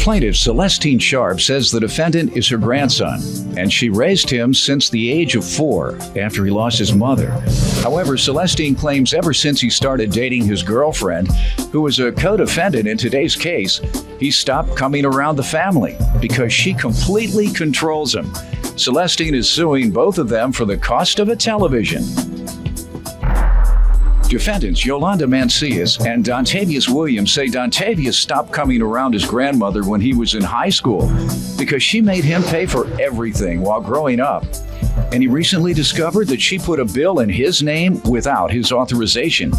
Plaintiff Celestine Sharp says the defendant is her grandson, and she raised him since the age of 4 after he lost his mother. However, Celestine claims ever since he started dating his girlfriend, who is a co-defendant in today's case, he stopped coming around the family because she completely controls him. Celestine is suing both of them for the cost of a television. Defendants Yolanda Mancias and Dontavius Williams say Dontavius stopped coming around his grandmother when he was in high school because she made him pay for everything while growing up. And he recently discovered that she put a bill in his name without his authorization.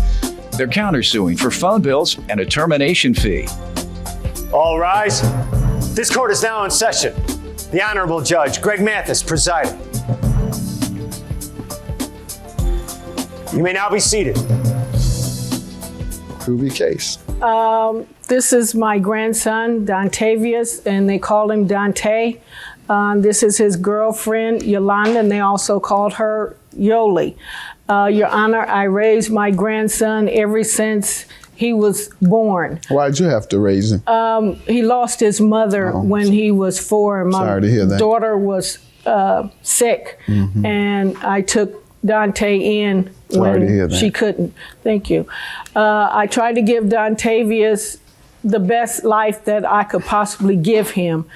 They're countersuing for phone bills and a termination fee. All rise. This court is now in session. The Honorable Judge Greg Mathis presiding. You may now be seated. Prove your case. This is my grandson, Dontavius, and they call him Dante. This is his girlfriend, Yolanda, and they also called her Yoli. Your Honor, I raised my grandson ever since he was born. Why'd you have to raise him? He lost his mother when he was 4. My Sorry to hear that. daughter was sick, and I took Dante in when she couldn't. Thank you. I tried to give Dontavius the best life that I could possibly give him.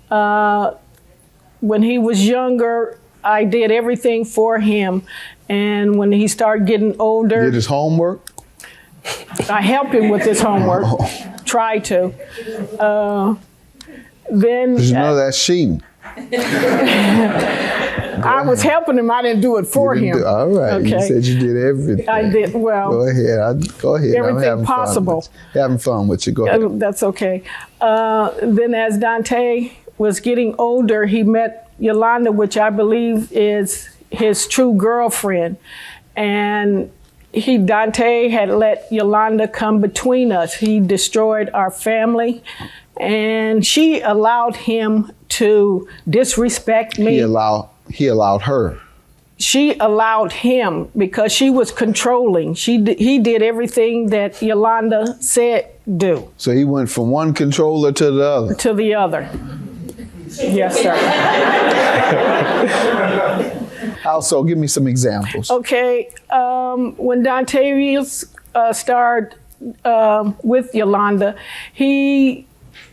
When he was younger, I did everything for him. And when he started getting older... Did his homework? I helped him with his homework. Tried to. Then... Did you know that's cheating? I was helping him. I didn't do it for him. All right. Okay. You said you did everything. I did. Well, go ahead. Go ahead. Everything possible. Having fun with you. Go ahead. That's okay. Then as Dante was getting older, he met Yolanda, which I believe is his true girlfriend. And Dante had let Yolanda come between us. He destroyed our family. And she allowed him to disrespect me. He allowed her. She allowed him because she was controlling. He did everything that Yolanda said do. So he went from one controller to the other? To the other. Yes, sir. Also, give me some examples. Okay. When Dontavius started with Yolanda, he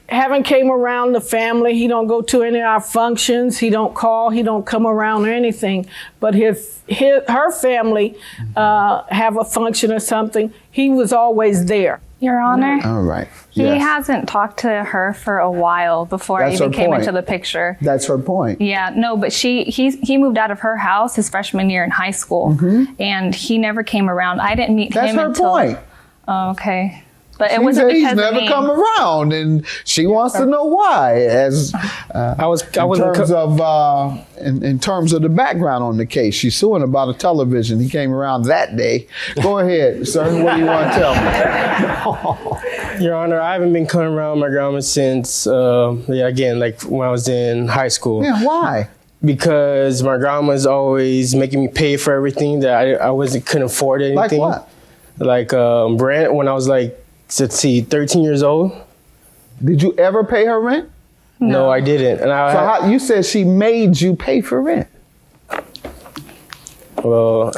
haven't came around the family. He don't go to any of our functions. He don't call. He don't come around or anything. But her family have a function or something. He was always there. Your Honor. All right. He hasn't talked to her for a while before I even came into the picture. That's her point. Yeah, no, but he moved out of her house his freshman year in high school, and he never came around. I didn't meet him until. That's her point. Oh, okay. But it wasn't because he's never come around, and she wants to know why. As in terms of the background on the case, she's suing about a television. He came around that day. Go ahead, sir. What do you want to tell me? Your Honor, I haven't been coming around my grandma since like when I was in high school. Yeah, why? Because my grandma's always making me pay for everything that I couldn't afford anything. Like what? Like rent when I was like, let's see, 13 years old. Did you ever pay her rent? No, I didn't. And you said she made you pay for rent. Well,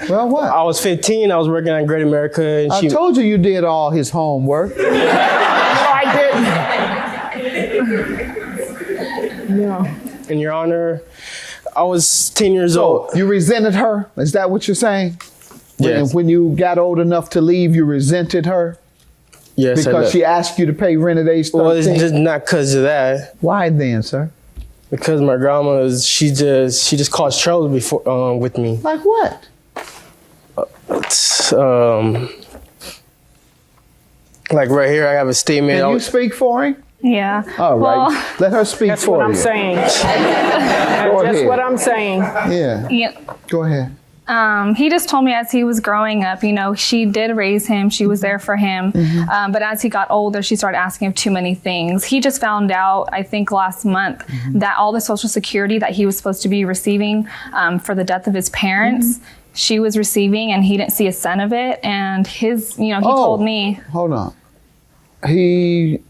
what? I was 15. I was working at Great America. And I told you did all his homework. No, I didn't. No. And Your Honor, I was 10 years old. You resented her? Is that what you're saying? Yes. When you got old enough to leave, you resented her? Yes, because she asked you to pay rent at age 13? Well, it's just not because of that. Why then, sir? Because my grandma, she just caused trouble before with me. Like what? Like right here, I have a statement. Can you speak for him? Yeah. All right. Let her speak That's for what you. I'm saying. That's what I'm saying. Yeah. Go ahead. He just told me as he was growing up, she did raise him. She was there for him. But as he got older, she started asking him too many things. He just found out, I think last month, that all the Social Security that he was supposed to be receiving for the death of his parents, she was receiving, and he didn't see a cent of it. And he told me. Hold on. He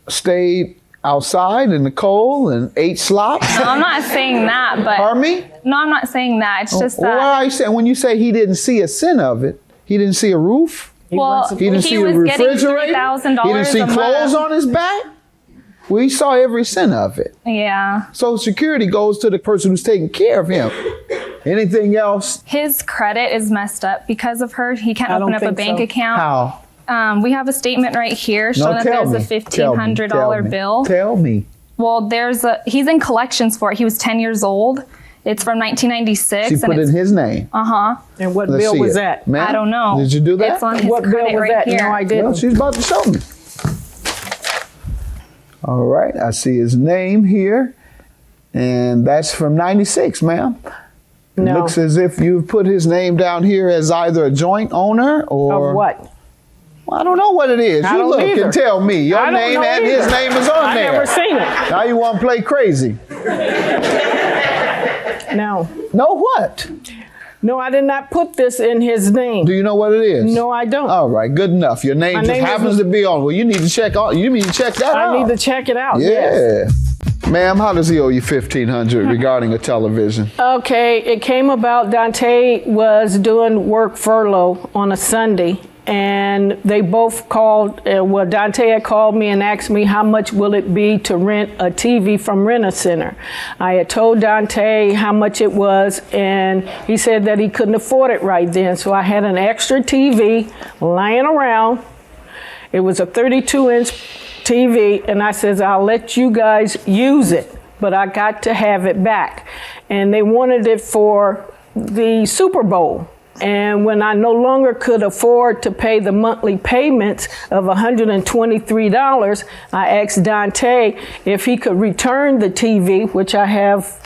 stayed outside in the cold and ate slop? No, I'm not saying that, but Pardon me? no, I'm not saying that. It's just that. Why are you saying, when you say he didn't see a cent of it, he didn't see a roof? Well, He didn't see a was getting refrigerator? $3,000 He didn't see a clothes month. on his back? We saw every cent of it. Yeah. Social Security goes to the person who's taking care of him. Anything else? His credit is messed up because of her. He can't I open don't up a think bank so. account. How? We have a statement right here showing that tell there's me. a $1,500 bill. Tell me. Well, he's in collections for it. He was 10 years old. It's from 1996. She put in his name. And what Let's bill see was it. that? Ma'am, I don't know. Did you do that? It's on his What bill credit was right that? here. No, I didn't. Well, she's about to show me. All right, I see his name here. And that's from 96, ma'am. No. Looks as if you've put his name down here as either a joint owner or... Of what? I don't know what it is. I You don't look either. and tell me. Your I don't name know and either. his name is on I there. never seen it. Now you want to play crazy. No. No what? No, I did not put this in his name. Do you know what it is? No, I don't. All right, good enough. Your name My just name happens is- to be on. Well, you need to check out. You need to check that out. I need to check it out. Yeah. Yes. Ma'am, how does he owe you $1,500 regarding a television? Okay, it came about Dante was doing work furlough on a Sunday, and they both called. Well, Dante had called me and asked me how much will it be to rent a TV from Rent-A-Center. I had told Dante how much it was, and he said that he couldn't afford it right then. So I had an extra TV lying around. It was a 32-inch TV, and I says, I'll let you guys use it, but I got to have it back. And they wanted it for the Super Bowl. And when I no longer could afford to pay the monthly payments of $123, I asked Dante if he could return the TV, which I have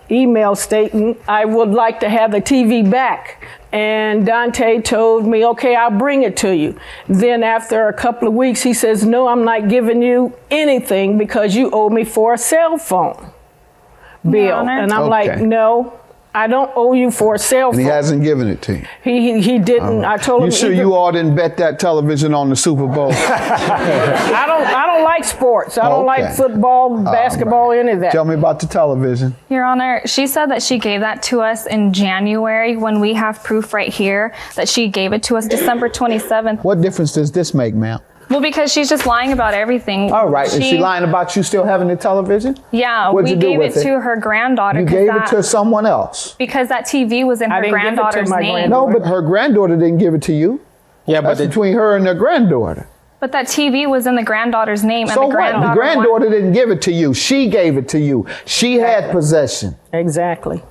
email stating I would like to have the TV back. And Dante told me, okay, I'll bring it to you. Then after a couple of weeks, he says, no, I'm not giving you anything because you owe me for a cell phone bill. Honor. And I'm Okay. like, no, I don't owe you for a cell And phone. he hasn't given it to you. He didn't. I told him. You sure either- you all didn't bet that television on the Super Bowl? I don't like sports. I don't Okay. like football, basketball, any of that. Tell me about the television. Your Honor, she said that she gave that to us in January when we have proof right here that she gave it to us December 27th. What difference does this make, ma'am? Well, because she's just lying about everything. All right, is she lying about you still having the television? Yeah, What'd we you do gave it with it? to her granddaughter. You 'cause gave that, it to someone else. because that TV was in I her didn't give it to granddaughter's my name. No, but her granddaughter didn't give it to you. Yeah, That's but between her and her granddaughter. But that TV was in the granddaughter's name. So and the what? The granddaughter didn't give it to you. She gave it to you. She had possession. Exactly.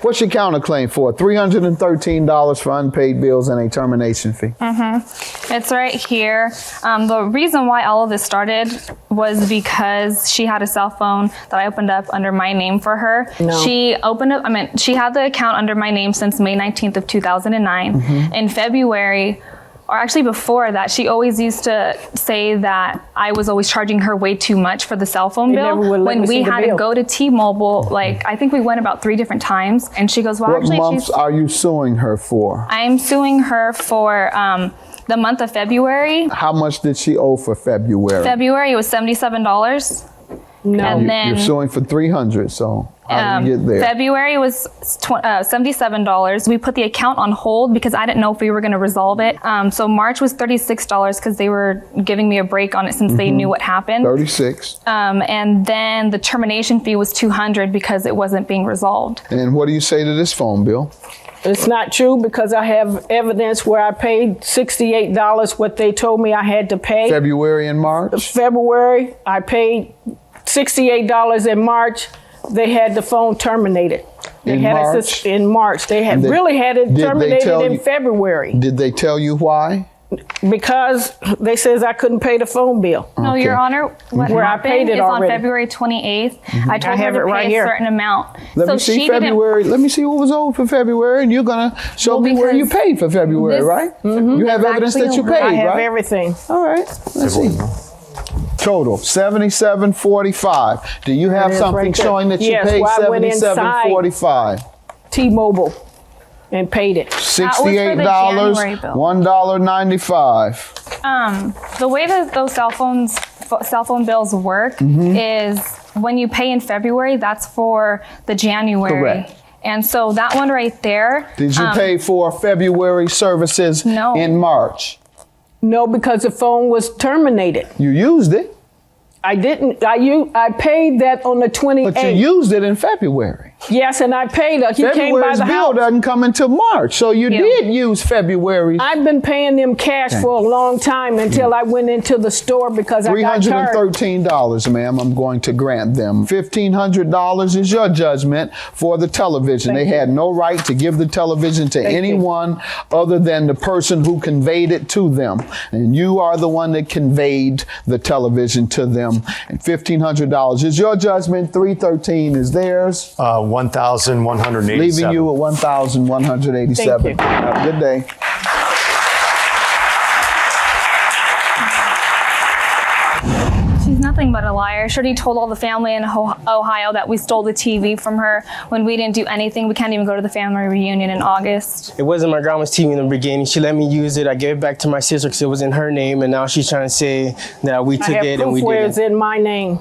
What's your counterclaim for? $313 for unpaid bills and a termination fee. It's right here. The reason why all of this started was because she had a cell phone that I opened up under my name for her. No. She had the account under my name since May 19th of 2009. In February, or actually before that, she always used to say that I was always charging her way too much for the cell phone They bill. never would let When me we see the had to bill. go to T-Mobile, like I think we went about 3 different times, and she goes, well, What actually, months are you suing her for? I'm suing her for the month of February. How much did she owe for February? February, it was $77. No. And then You're suing for $300, so how did you get there? February was $77. We put the account on hold because I didn't know if we were going to resolve it. So March was $36 because they were giving me a break on it since they knew what happened. 36. And then the termination fee was $200 because it wasn't being resolved. And what do you say to this phone bill? It's not true because I have evidence where I paid $68 what they told me I had to pay. February and March? February, I paid $68 in March. They had the phone terminated. They In had March? it in March. They had And they- really had it did they terminated tell in you- February Did they tell you why? because they says I couldn't pay the phone bill. No, Okay. Your Honor, what Where I happened paid it is on already. February 28th, I told I her have to it right pay here. a certain amount. Let so me see she February. Let me see what was owed for February, and you're gonna show Well, me where you because paid for February, this- right? You have That's evidence that actually you over. paid, I have right? everything. All right. Let's see. Total $77.45. Do you have It is something right there. showing that you Yes, paid well, I went inside. $77.45? T-Mobile and paid it. $68, January bill. $1.95. The way that those cell phones cell phone bills work is when you pay in February, that's for the January. Correct. And so that one right there. Did you pay for February services No. in March? No, because the phone was terminated. You used it, I didn't. I paid that on the 28th. but you used it in February. Yes, and I paid it. He came by February's the bill house. doesn't come until March, so you did use February's. I've been paying them cash for a long time until I went into the store because I got charged. $313, ma'am, I'm going to grant them. $1,500 is your judgment for the television. They had no right to give the television to anyone other than the person who conveyed it to them. And you are the one that conveyed the television to them. And $1,500 is your judgment. $313 is theirs. 1,187. Leaving you at 1,187. Thank you. Have a good day. She's nothing but a liar. Shorty told all the family in Ohio that we stole the TV from her when we didn't do anything. We can't even go to the family reunion in August. It wasn't my grandma's TV in the beginning. She let me use it. I gave it back to my sister because it was in her name, and now she's trying to say that we took I have it and we proof where didn't. it's in my name.